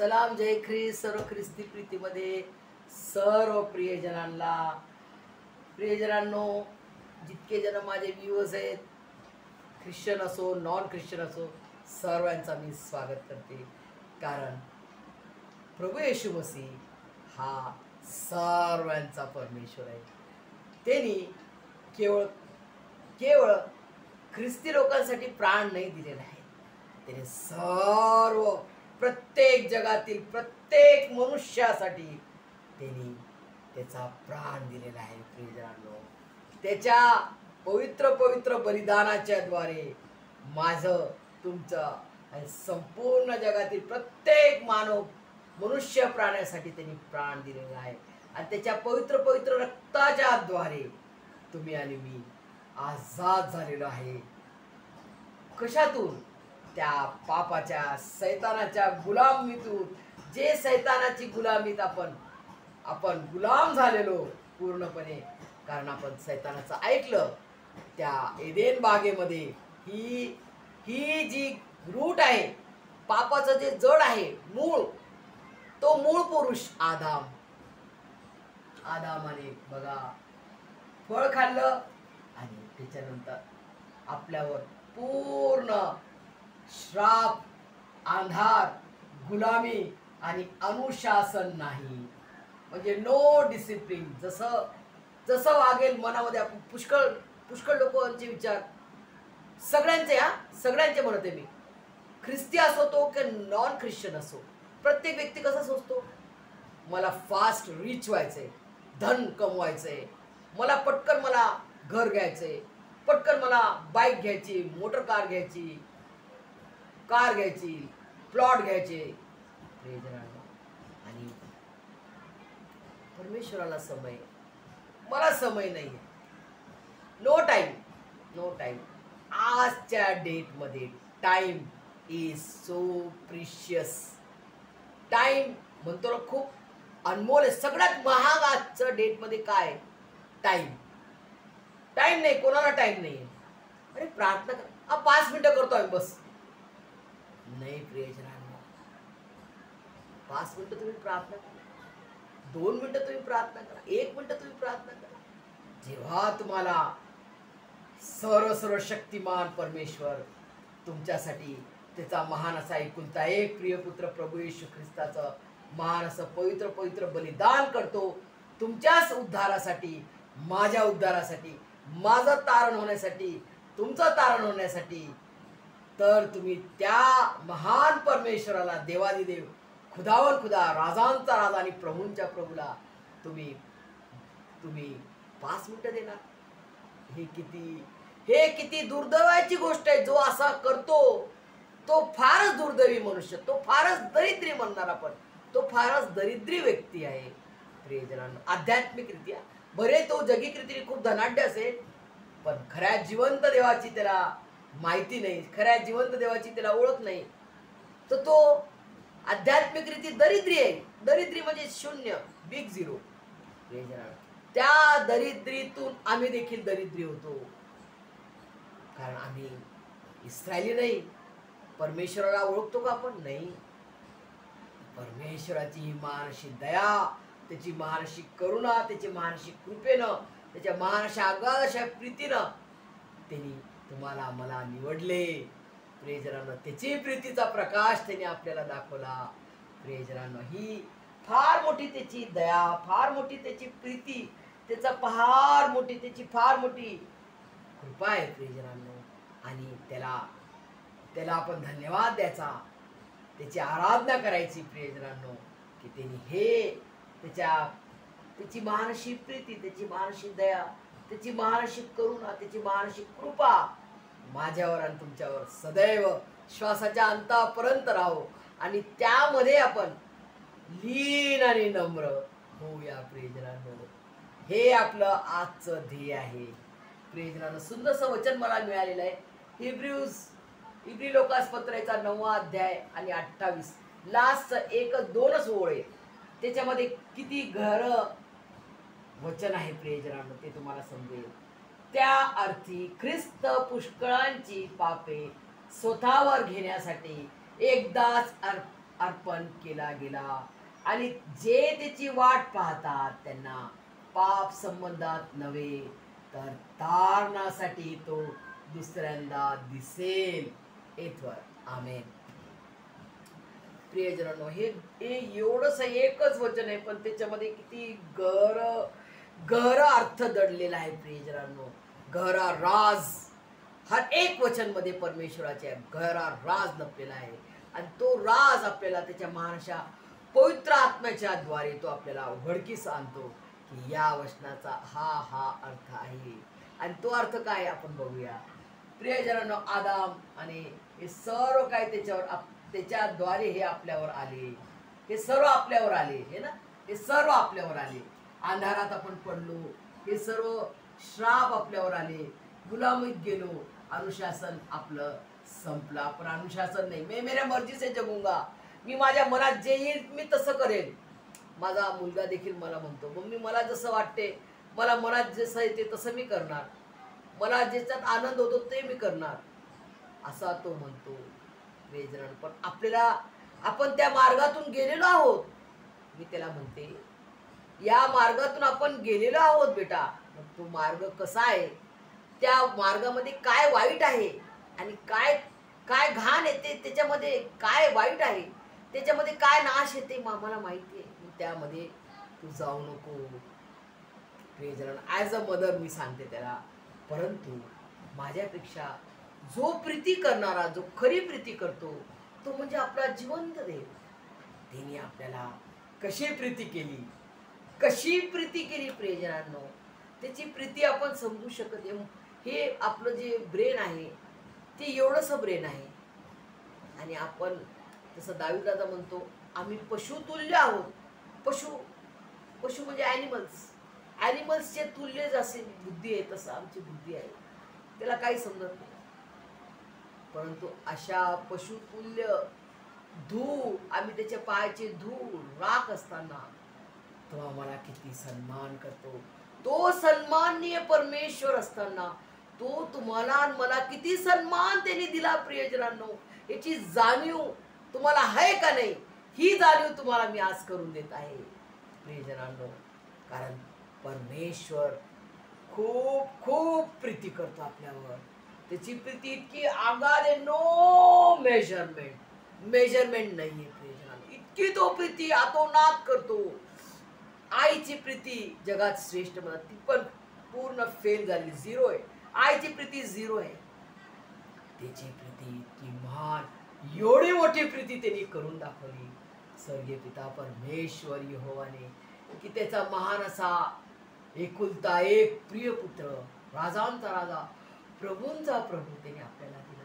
सलाम जय ख्रिस्त. सर्व ख्रिस्ती प्रीतीमध्ये सर्व प्रियजनांनो, जितके जण माझे व्ह्यूअर्स आहेत, ख्रिश्चन असो नॉन ख्रिश्चन असो, सर्वांचा मी स्वागत करते. कारण प्रभू येशू मसीह हा सर्वांचा परमेश्वर आहे. त्यांनी केवळ केवळ ख्रिस्ती लोकांसाठी प्राण नाही दिलेला आहे, त्याने सर्व प्रत्येक जगातील प्रत्येक मनुष्यासाठी त्यांनी त्याचा प्राण दिलेला आहे. प्रियजनांनो, त्याच्या पवित्र पवित्र बलिदानाच्या द्वारे माझं तुमचं आणि संपूर्ण जगातील प्रत्येक मानव मनुष्य प्राण्यासाठी त्यांनी प्राण दिलेला आहे. आणि त्याच्या पवित्र पवित्र रक्ताच्या द्वारे तुम्ही आणि मी आजाद झालेलो आहे. कशातून? त्या पापाच्या सैतानाच्या गुलामीतून. जे सैतानाची गुलामीत आपण गुलाम झालेलो पूर्णपणे, कारण आपण सैतानाचं ऐकलं. त्या एदेन बागेमध्ये ही जी रूट आहे, पापाचं जे जड आहे मूळ, तो मूळ पुरुष आदामाने बघा फळ खाल्लं आणि त्याच्यानंतर आपल्यावर पूर्ण श्राप, अंधार, गुलामी आणि अनुशासन नाही, म्हणजे नो डिसिप्लिन. जसं वागेल मनामध्ये आपण पुष्कळ लोकांचे विचार, सगळ्यांचे म्हणते मी, ख्रिस्ती असो तो की नॉन ख्रिश्चन असो, प्रत्येक व्यक्ती कसा सोचतो, मला फास्ट रिच व्हायचंय, धन कमवायचंय, मला पटकन घर घ्यायचंय, पटकन मला बाईक घ्यायची, मोटर कार घ्यायची, प्लॉट घ्यायचे. आणि परमेश्वराला मला समय नाही आहे. No time. आजच्या डेटमध्ये time is so precious. Time म्हणतो ना, खूप अनमोल आहे. सगळ्यात महाग आजच्या डेटमध्ये काय? टाइम नाही. कोणाला टाइम नाही. अरे प्रार्थना कर, 5 मिनिटं करतो आम्ही बस. नाही प्रियजनांनो, 5 मिनिटं तुम्ही प्रार्थना करा, 2 मिनिटं तुम्ही प्रार्थना करा, 1 मिनिटं तुम्ही प्रार्थना करा. जेव्हा तुम्हाला सर्व शक्तिमान परमेश्वर तुमच्यासाठी त्याचा महान असा एकुलता एक प्रियपुत्र प्रभू येशू ख्रिस्ताचं महान असं पवित्र पवित्र बलिदान करतो तुमच्याच उद्धारासाठी, माझ्या उद्धारासाठी, माझं तारण होण्यासाठी, तुमचं तारण होण्यासाठी, तर तुम्ही त्या महान परमेश्वराला, देवादिदेव, खुदावर खुदा, राजांचा राजा आणि प्रभूंच्या प्रभूला तुम्ही 5 मिनिटं देणार? हे किती दुर्दैवाची गोष्ट आहे. जो असा करतो तो फारच दुर्दैवी मनुष्य, तो फारच दरिद्री म्हणणार आपण, तो फारच दरिद्री व्यक्ती आहे. प्रियजनांनो, आध्यात्मिकरित्या बरे तो जगिक रीतीने खूप धनाढ्य असेल, पण खऱ्या जिवंत देवाची त्याला माहिती नाही, खऱ्या जिवंत देवाची त्याला ओळख नाही, तर तो आध्यात्मिक रीती दरिद्री आहे. दरिद्री म्हणजे शून्य, बिग झिरो. त्या दरिद्रीतून आम्ही देखील दरिद्री होतो, कारण आम्ही इस्रायली नाही. परमेश्वराला ओळखतो का आपण? नाही. परमेश्वराची ही महानशी दया, त्याची महानशी करुणा, त्याची महानशी कृपेनं, त्याच्या महानशा अगाध अशा प्रीतीनं त्यांनी तुम्हाला मला निवडले. प्रियजनांनो, त्याची प्रीतीचा प्रकाश त्याने आपल्याला दाखवला. प्रियजनांनो, ही फार मोठी त्याची दया, फार मोठी त्याची प्रीती, त्याची फार मोठी कृपा आहे. प्रियजनांनो, आणि त्याला आपण धन्यवाद द्यायचा, त्याची आराधना करायची. प्रियजनांनो, की त्यांनी त्याची महानशी प्रीती, त्याची महानशी दया, त्याची महानशी करुणा, त्याची महानशी कृपा माझ्यावर आणि तुमच्यावर सदैव श्वासाच्या अंतापर्यंत राहो, आणि त्यामध्ये आपण लीन आणि नम्र होऊया. प्रियजनांनो, हे आपलं आजचं ध्येय आहे. प्रियजनांनो, सुंदरसं वचन मला मिळालेलं आहे. इब्री लोकासपत्राचा 9वा अध्याय आणि 28 लास्टचं 1-2च ओळ आहे. त्याच्यामध्ये किती गहरं वचन आहे प्रियजनांनो, ते तुम्हाला समजेल. त्या अर्थी ख्रिस्त पुष्कळांची पापे स्वतःवर घेण्यासाठी एकदाच अर्पण केला गेला आणि जे त्याची वाट पाहतात त्यांना पाप संबंधात नव्हे तर तारणासाठी तो दुसऱ्यांदा दिसेल येथवर आमेन. प्रियजनांनो, हे एवढंच एकच वचन आहे पण त्याच्यामध्ये किती गहरा अर्थ दडलेला आहे. प्रियजनांनो, गहरा राज हर एक वचन मध्ये परमेश्वराच्या गहरा राज लपलेला आहे आणि तो राज आपल्याला त्याच्या महानशा पवित्र आत्म्याच्या द्वारे तो आपल्याला उघडकीस आणतो की या वचनाचा हा अर्थ आहे. आणि तो अर्थ काय आपण बघूया. प्रियजनांनो, आदाम आणि हे सर्व काय त्याच्याद्वारे हे आपल्यावर आले, हे सर्व आपल्यावर आले, हे ना, हे सर्व आपल्यावर आले. अंधारात आपण पडलो, हे सर्व श्राप आपल्यावर आले, गुलामीत गेलो, अनुशासन आपलं संपलं. आपण अनुशासन नाही, मैं मेऱ्या मर्जी से जगूंगा, मी माझ्या मनात जे येईल मी तसं करेल. माझा मुलगा देखील मला म्हणतो, मम्मी मला जसं वाटते, मला मनात जसं येते तसं मी करणार, मला ज्याच्यात आनंद होतो ते मी करणार, असा तो म्हणतो. पण आपण त्या मार्गातून गेलेलो आहोत. मी त्याला म्हणते, या मार्गातून आपण गेलेलो आहोत बेटा, मग तो मार्ग कसा आहे, त्या मार्गामध्ये काय वाईट आहे आणि काय काय घाण येते, त्याच्यामध्ये काय वाईट आहे, त्याच्यामध्ये काय नाश येते मला माहिती आहे. त्यामध्ये तू जाऊ नको. ॲज अ मदर मी सांगते त्याला, परंतु माझ्यापेक्षा जो प्रीती करणारा, जो खरी प्रीती करतो तो म्हणजे आपला जिवंत देव. त्याने आपल्याला कशी प्रीती केली प्रियजनांनो, त्याची प्रीती आपण समजू शकत नाही. हे आपलं जे ब्रेन आहे ते एवढंसं ब्रेन आहे आणि आपण जसं दावीद राजा म्हणतो, आम्ही पशुतुल्य आहोत. पशु म्हणजे ॲनिमल्सचे तुल्य जसे बुद्धी आहे तसं आमची बुद्धी आहे, त्याला काही समजत नाही. परंतु अशा पशुतुल्य आम्ही त्याच्या पायाचे धूळ राख असताना तो आम्हाला किती सन्मान करतो. तो सन्माननीय परमेश्वर असताना तो तुम्हाला आणि मला किती सन्मान त्यांनी दिला. प्रियजनांनो, याची जाणीव तुम्हाला आहे का नाही, ही जाणीव तुम्हाला मी आज करून देत आहे प्रियजनांनो. कारण परमेश्वर खूप खूप प्रीती करतो आपल्यावर. त्याची प्रीती इतकी आगाध आहे, नो मेजरमेंट नाहीये प्रियजनांनो. इतकी तो प्रीती आतोनात करतो. आईची प्रीती जगात श्रेष्ठ म्हणतात, ती पण पूर्ण फेल झाली, झिरो आहे. आईची प्रीती झिरो आहे. त्याची प्रीती इतकी महान, एवढी मोठी प्रीती त्यांनी करून दाखवली स्वर्गीय पिता परमेश्वर यहोवाने, की त्याचा महान असा एकुलता एक प्रिय पुत्र, राजांचा राजा, प्रभूंचा प्रभू त्याने आपल्याला दिला.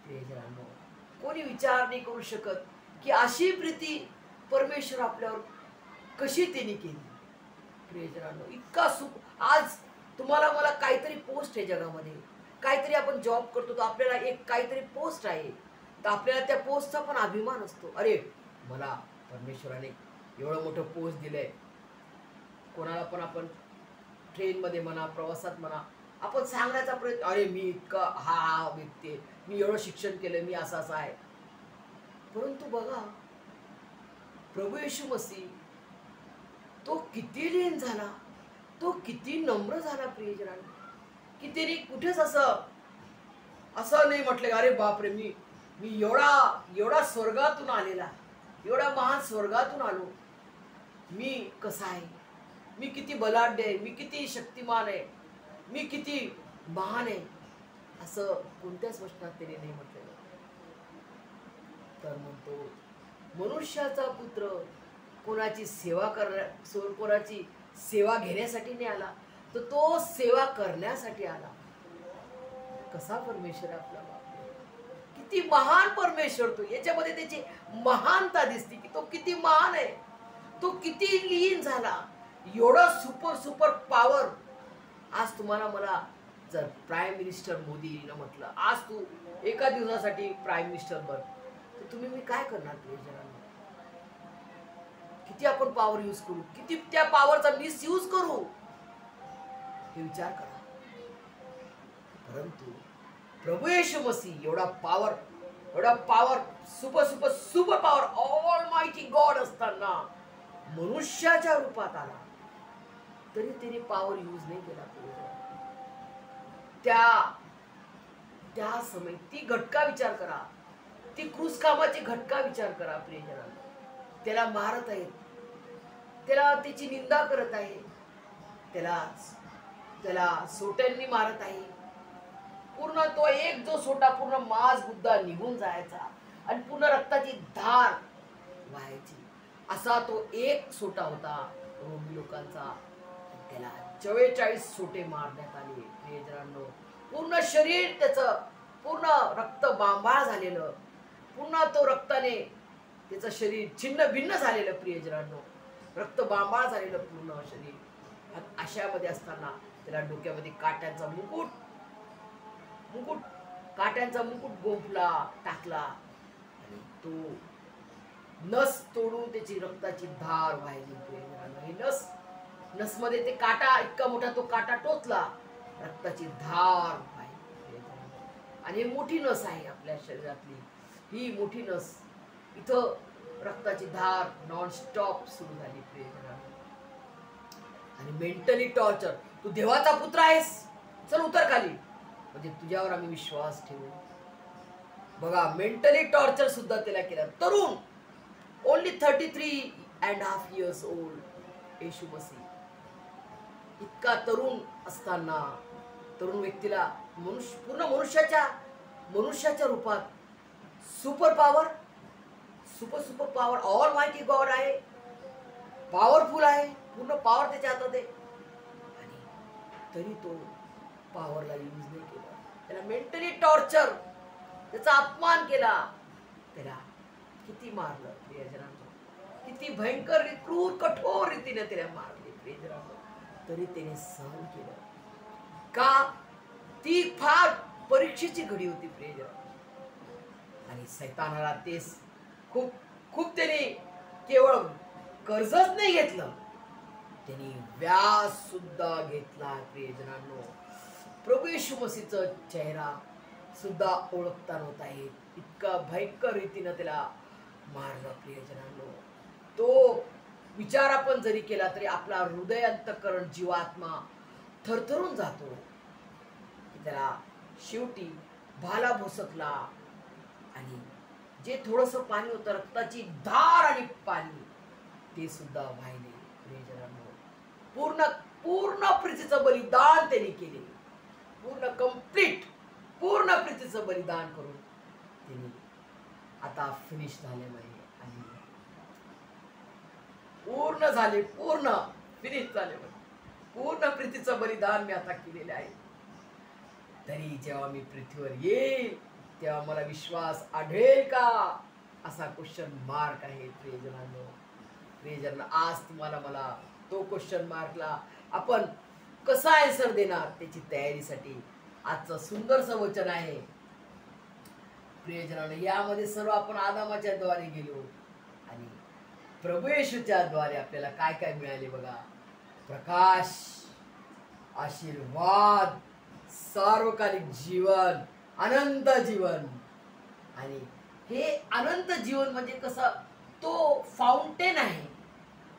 प्रियजनांनो, कोणी विचार नाही करू शकत की अशी प्रीती परमेश्वर आपल्यावर कशी त्यांनी केली. प्रियजनांनो, इतका सुख. आज तुम्हाला मला काहीतरी पोस्ट आहे जगामध्ये, काहीतरी आपण जॉब करतो तर आपल्याला एक काहीतरी पोस्ट आहे, तर आपल्याला त्या पोस्टचा पण अभिमान असतो. अरे मला परमेश्वराने एवढं मोठं पोस्ट दिलंय. कोणाला पण आपण ट्रेनमध्ये म्हणा, प्रवासात म्हणा, आपण सांगण्याचा प्रयत्न, अरे मी इतका हा व्यक्ती आहे, मी एवढं शिक्षण केलं, मी असा आहे. परंतु बघा, प्रभू येशू मसीह तो किती लीन झाला, तो किती नम्र झाला प्रियजनांनो, की त्याने कुठेच असं नाही म्हटलं, अरे बापरे मी एवढा स्वर्गातून आलेला, एवढा महान स्वर्गातून आलो, मी कसा आहे, मी किती बलाढ्य आहे, मी किती शक्तिमान आहे, मी किती महान आहे, असं कोणत्याच वचनात त्याने नाही म्हटलेलं. तर म्हणतो, मनुष्याचा पुत्र कोणाची सेवा घेण्यासाठी नाही आला, तर तो सेवा करण्यासाठी आला. कसा परमेश्वर आपला बाप, किती महान परमेश्वर तो. याच्यामध्ये त्याची महानता दिसते की तो किती महान आहे, तो किती लीन झाला, एवढा सुपर पॉवर. आज तुम्हाला मला जर प्राईम मिनिस्टर मोदीनं म्हटलं, आज तू एका दिवसासाठी प्राईम मिनिस्टर बन, तर तुम्ही मी काय करणार प्रियजनांनो? किती आपण पॉवर यूज करू, किती त्या पॉवरचा मिसयूज करू, हे विचार करा. परंतु प्रभू येशू मसीह एवढा पॉवर एवढा power, super super super power, all mighty God असताना मनुष्याच्या रूपात आला, तरी त्याने पॉवर यूज नाही केला. त्या समय ती घटका विचार करा, ती क्रूस कामाची घटका विचार करा. प्रियजनांनो, त्याला मारत आहेत, त्याला त्याची निंदा करत आहे, त्याला सोट्यांनी मारत आहे. पूर्ण तो एक जो सोटा पूर्ण मांस गुद्दा निघून जायचा आणि पूर्ण रक्ताची धार व्हायची, असा तो एक सोटा होता रोमी लोकांचा. त्याला 44 सोटे मारण्यात आले. प्रियजनांनो, पूर्ण शरीर त्याचं पूर्ण रक्त बांबाळ झालेलं, पूर्ण तो रक्ताने त्याचं शरीर छिन्न भिन्न झालेलं. प्रियजनांनो, रक्त बांबाळ झालेलं पूर्ण शरीर. अशामध्ये असताना त्याला डोक्यामध्ये काट्यांचा मुकुट गोंफला टाकला आणि तो नस तोडून त्याची रक्ताची धार व्हायली. हे नसमध्ये ते काटा, इतका मोठा तो काटा टोचला, रक्ताची धार व्हायली. आणि मोठी नस आहे आपल्या शरीरातली, ही मोठी नस, इथं रक्ताची धार नॉन स्टॉप सुरू झाली. आणि मेंटली टॉर्चर, तू देवाचा पुत्र आहेस, चल उतर खाली, म्हणजे तुझ्यावर आम्ही विश्वास ठेवू. बघा, मेंटली टॉर्चर सुद्धा त्याला केला. तरुण, ओनली 33.5 years ओल्ड, येशू मसीह इतका तरुण असताना, तरुण व्यक्तीला पूर्ण मनुष्याच्या रूपात super power, all mighty God आहे, पॉवरफुल आहे, पूर्ण पॉवर त्याच्या हातात आहे, आणि तरी तो पॉवरला यूज नाही केला. त्याला मेंटली टॉर्चर, त्याचा अपमान केला, त्याला किती मारलं. प्रियजनांनो, किती भयंकर, क्रूर, कठोर रीतीने त्याला मारले. प्रियजनांनो, तरी त्याने सहन केलं. का? ती फार परीक्षेची घडी होती. प्रियजनांनो, आणि सैतानाला तेच खूप त्याने केवळ कर्जच नाही घेतलं, त्यांनी व्याज सुद्धा घेतला. प्रियजनांनो, प्रभू येशू मसीहचा चेहरा सुद्धा ओळखता नव्हता येत, इतका भयंकर रीतीनं त्याला मारलं. प्रियजनांनो, तो विचार आपण जरी केला तरी आपला हृदय, अंतःकरण, जीवात्मा थरथरून जातो. त्याला शेवटी भाला भोसकला आणि जे थोडंसं पाणी होतं, रक्ताची धार आणि पाणी, ते सुद्धा वाहिले. प्रियजनांनो, पूर्ण प्रीतीचं बलिदान त्यांनी केले. पूर्ण प्रीतीचं बलिदान करून त्यांनी आता फिनिश झालेलं आहे. आणि फिनिश झाले, पूर्ण प्रीतीचं बलिदान मी आता केलेलं आहे. तरी जेव्हा मी पृथ्वीवर येईल तेव्हा मला विश्वास आढळेल का, असा क्वेश्चन मार्क आहे. प्रियजनांनो, आज तुम्हाला मला तो क्वेश्चन मार्कला आपण कसा आन्सर देणार, त्याची तयारीसाठी आजचं सुंदरसं वचन आहे. प्रियजनांनो, यामध्ये सर्व आपण आदामाच्या द्वारे गेलो आणि प्रभू येशूच्या द्वारे आपल्याला काय काय मिळाले बघा. प्रकाश, आशीर्वाद, सार्वकालिक जीवन, अनंत जीवन. आणि हे अनंत जीवन म्हणजे कसं, तो फाउंटेन आहे.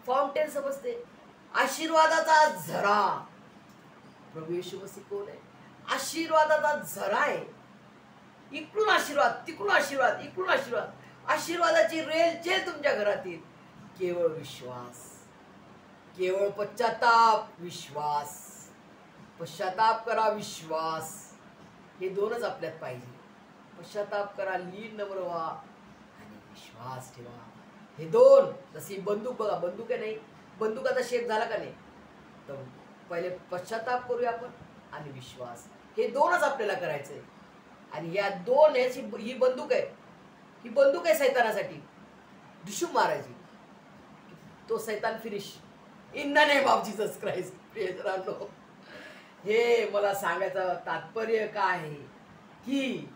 फाउंटेन समजते, आशीर्वादाचा झरा. प्रभू येशू मसीह कोण आहे? आशीर्वादाचा झरा आहे. इकडून आशीर्वाद, तिकडून आशीर्वाद, इकडून आशीर्वाद, आशीर्वादाची रेलचेल तुमच्या घरात येईल. केवळ विश्वास, केवळ पश्चाताप करा, विश्वास, हे दोनच आपल्यात पाहिजे. पश्चाताप करा, लीन नम्र व्हा आणि विश्वास ठेवा. हे दोन, जशी बंदूक बघा, बंदूक आहे नाही, बंदुकाचा शेप झाला का नाही, तर पहिले पश्चाताप करूया आपण आणि विश्वास, हे दोनच आपल्याला करायचंय. आणि या दोन, ही बंदूक आहे सैतानासाठी, डिशूम मारायची, तो सैतान finish in the name of Jesus Christ. प्रियजनांनो, हे मला सांगायचं तात्पर्य काय आहे की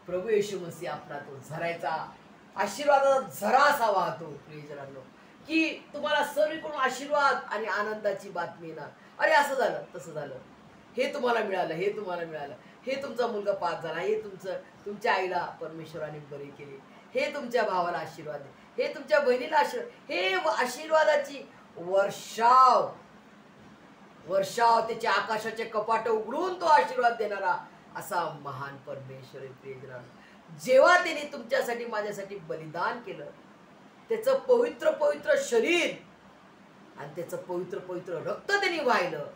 प्रभू येशू मसीह आपला तो झरायचा, आशीर्वादाचा झरा असा वाहतो. प्रियजनांनो, की तुम्हाला सर्वीकडून आशीर्वाद आणि आनंदाची बातमी येणार. अरे असं झालं, तसं झालं, हे तुम्हाला मिळालं, हे तुम्हाला मिळालं, हे तुमचा मुलगा पास झाला, हे तुमच्या आईला परमेश्वराने बरी केली, हे तुमच्या भावाला आशीर्वाद दे, हे तुमच्या बहिणीला आशीर्वाद, हे आशीर्वादाची वर्षाव वर्षाव त्याचे आकाशाचे कपाट उघडून तो आशीर्वाद देणारा असा महान परमेश्वर आहे प्रियजनांनो. जेव्हा त्याने तुमच्यासाठी माझ्यासाठी बलिदान केलं, त्याचं पवित्र पवित्र शरीर आणि त्याचं पवित्र पवित्र रक्त त्यांनी वाहिलं,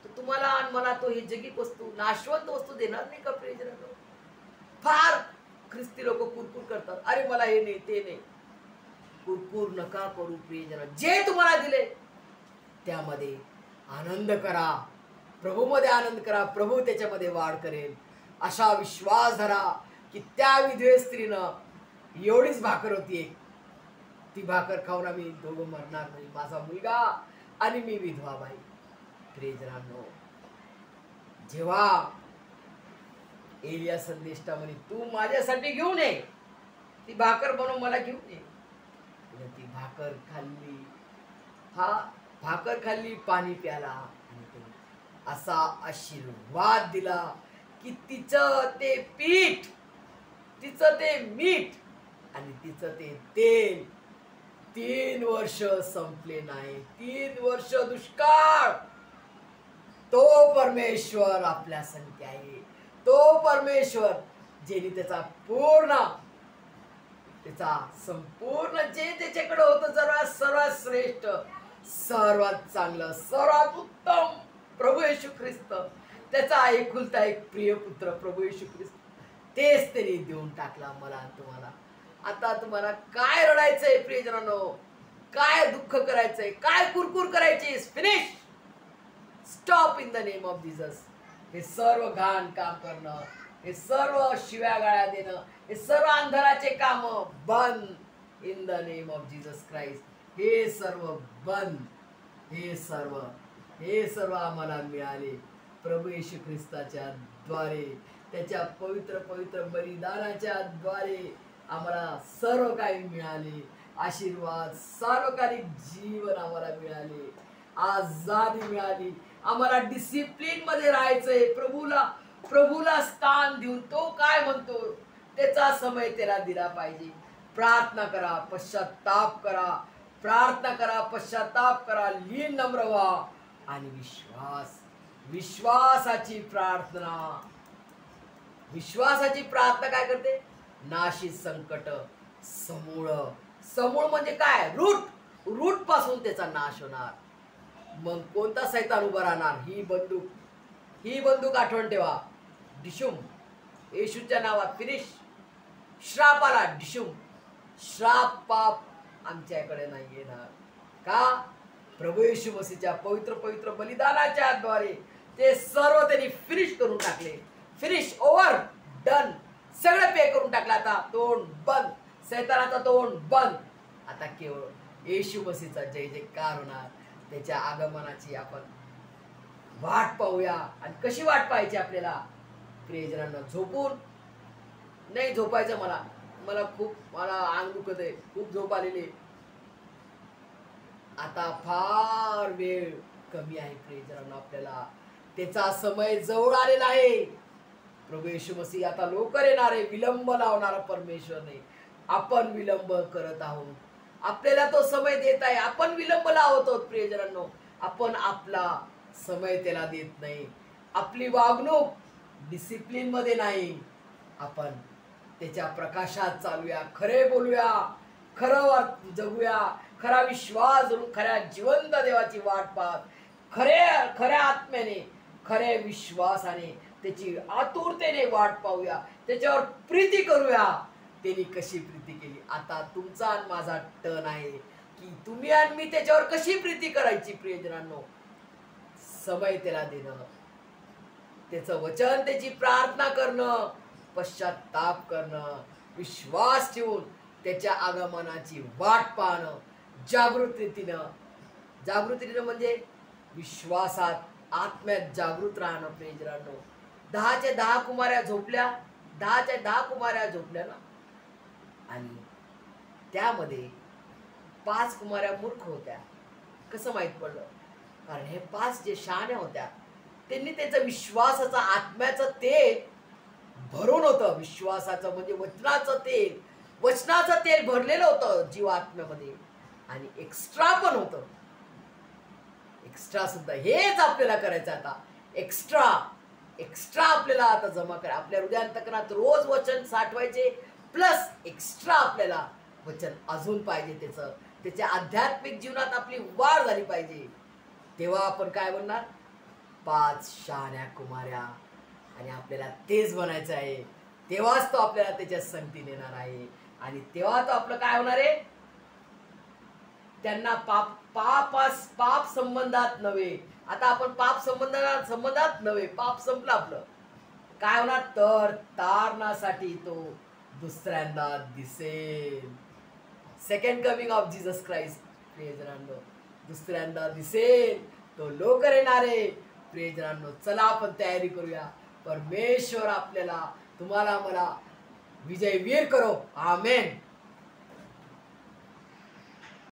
तर तुम्हाला आणि मला तो ही जगिक वस्तू, नाशवंत वस्तू देणार नाही का प्रियजनांनो? फार ख्रिस्ती लोक कुरकुर करतात, अरे मला हे नाही ते नाही. कुरकुर नका करू प्रियजन. जे तुम्हाला दिले त्यामध्ये आनंद करा, प्रभूमध्ये आनंद करा, प्रभू त्याच्यामध्ये वाढ करेल असा विश्वास धरा की त्या विधवे स्त्रीनं एवढीच भाकर होती, ती भाकर खाऊन आम्ही दोघं मरणार नाही, माझा मुलगा आणि मी विधवा बाई. प्रियजनांनो, जेव्हा एलिया संदेष्टा म्हणे तू माझ्यासाठी घेऊन ये, ती भाकर बनव मला घेऊन ये, ती भाकर खाल्ली, भाकर खाल्ली, पाणी प्याला आणि असा आशीर्वाद दिला की तिचं ते पीठ, तिचं ते मीठ आणि तिचं ते तेल 3 वर्ष संपले नाही. 3 वर्ष दुष्काळ. तो परमेश्वर आपल्या संगती आहे, तो परमेश्वर ज्याने त्याचा संपूर्ण जे त्याच्याकडे होतं सर्वात श्रेष्ठ, सर्वात चांगलं, सर्वात उत्तम प्रभू येशू ख्रिस्त, त्याचा एकुलता एक प्रिय पुत्र प्रभू येशू ख्रिस्त, तेच त्यांनी देऊन टाकला मला तुम्हाला. आता तुम्हाला काय रडायचंय प्रियजनांनो, काय दुःख करायचंय, काय कुरकुर करायची? Finish, stop in the name of Jesus. हे सर्व घाण काम करणं, हे सर्व शिव्या गाळ्या देणं, हे सर्व अंधाराचे काम बंद in the name of Jesus Christ. हे सर्व बंद, हे सर्व आम्हाला मिळाले प्रभू येशू ख्रिस्ताच्या द्वारे, त्याच्या पवित्र पवित्र बलिदानाच्या द्वारे आम्हाला सर्व काही मिळाले. आशीर्वाद, सार्वकालिक जीवन आम्हाला मिळाले, आजादी मिळाली. आम्हाला डिसिप्लिन मध्ये राहायचंय, प्रभूला स्थान देऊन. तो काय म्हणतो त्याचा समय त्याला दिला पाहिजे. प्रार्थना करा, पश्चाताप करा, प्रार्थना करा, पश्चाताप करा, लीन नम्र व्हा आणि विश्वासाची प्रार्थना काय करते? नाशित संकट समूळ म्हणजे काय? रूट पासून त्याचा नाश होणार. मग कोणता सैतान उभा राहणार? ही बंदूक आठवण ठेवा. डिशुम, येशूच्या नावात फिनिश. श्रापाला डिशुम, श्राप पाप आमच्याकडे नाही येणार. का? प्रभू येशू मसीहच्या पवित्र पवित्र बलिदानाच्या द्वारे ते सर्व त्यांनी फिनिश करून टाकले. फिनिश, ओव्हर, डन, सगळं पे करून टाकलं. आता तोंड बंद, सैतानाचा तोंड बंद. आता केवळ येशू मसीहचा जय जयकार होणार. त्याच्या आगमनाची आपण वाट पाहूया. आणि कशी वाट पाहायची आपल्याला प्रियजनांना? झोपून नाही झोपायचं. मला अंग दुखत आहे, खूप झोप आलेली. आता फार वेळ कमी आहे प्रियजनांना, आपल्याला त्याचा समय जवळ आलेला आहे. प्रभू येशू मसीह आता लवकर येणार आहे. विलंब लावणारा परमेश्वर नाही, आपण विलंब करत आहोत. आपल्याला तो समय देत आहे, आपण विलंब लावतो प्रियजनांनो. आपण आपला समय त्याला देत नाही. आपली वागणूक डिसिप्लिन मध्ये नाही. आपण त्याच्या प्रकाशात चालूया, खरे बोलूया, खरं जगूया, खरा विश्वास धरून खऱ्या जिवंत देवाची वाट पाहत, खऱ्या आत्म्याने, खऱ्या विश्वासाने त्याची आतुरतेने वाट पाहूया, त्याच्यावर प्रीती करूया. त्यांनी कशी प्रीती केली. आता तुमचा आणि माझा टर्न आहे की तुम्ही आणि मी त्याच्यावर कशी प्रीती करायची प्रियजनांनो. समय त्याला देणं, त्याचं वचन, त्याची प्रार्थना करणं, पश्चाताप करणं, विश्वास ठेवून त्याच्या आगमनाची वाट पाहणं, जागृतीनं म्हणजे विश्वासात, आत्म्यात जागृत राहणं प्रियजनांनो. 10च्या 10 कुमाऱ्या झोपल्या, 10च्या 10 कुमाऱ्या झोपल्या ना, आणि त्यामध्ये 5 कुमाऱ्या मूर्ख होत्या. कसं माहित पडलं? कारण हे 5 जे शहाण्या होत्या त्यांनी त्याचं विश्वासाचं आत्म्याचं तेल भरून होतं. विश्वासाचं म्हणजे वचनाचं तेल भरलेलं होतं जीवात्म्यामध्ये, आणि एक्स्ट्रा पण होतं. एक्स्ट्रा सुद्धा हेच आपल्याला करायचं. आता एक्स्ट्रा आपल्याला आता जमा करा. आपल्या हृदयांतकरणात रोज वचन साठवायचे, प्लस एक्स्ट्रा आपल्याला वचन अजून पाहिजे. त्याच्या आध्यात्मिक जीवनात आपली वाढ झाली पाहिजे. तेव्हा आपण काय म्हणणार? 5 शहाण्या कुमाऱ्या. आणि आपल्याला तेच बनायचं आहे. तेव्हाच तो आपल्याला त्याच्या संगतीने येणार आहे, आणि तेव्हा तो आपलं काय होणार आहे? त्यांना पाप संबंधात नव्हे. आता आपण पाप संबंधात नव्हे, पाप संपलं आपलं. काय होणार? तर तारणासाठी तो दुसऱ्यांदा दिसेल. Second coming of Jesus Christ. प्रियजनांनो, दुसऱ्यांदा दिसेल, तो लवकर येणार आहे. प्रियजनांनो, चला आपण तयारी करूया. परमेश्वर आपल्याला, तुम्हाला, मला विजय वीर करो. आमेन.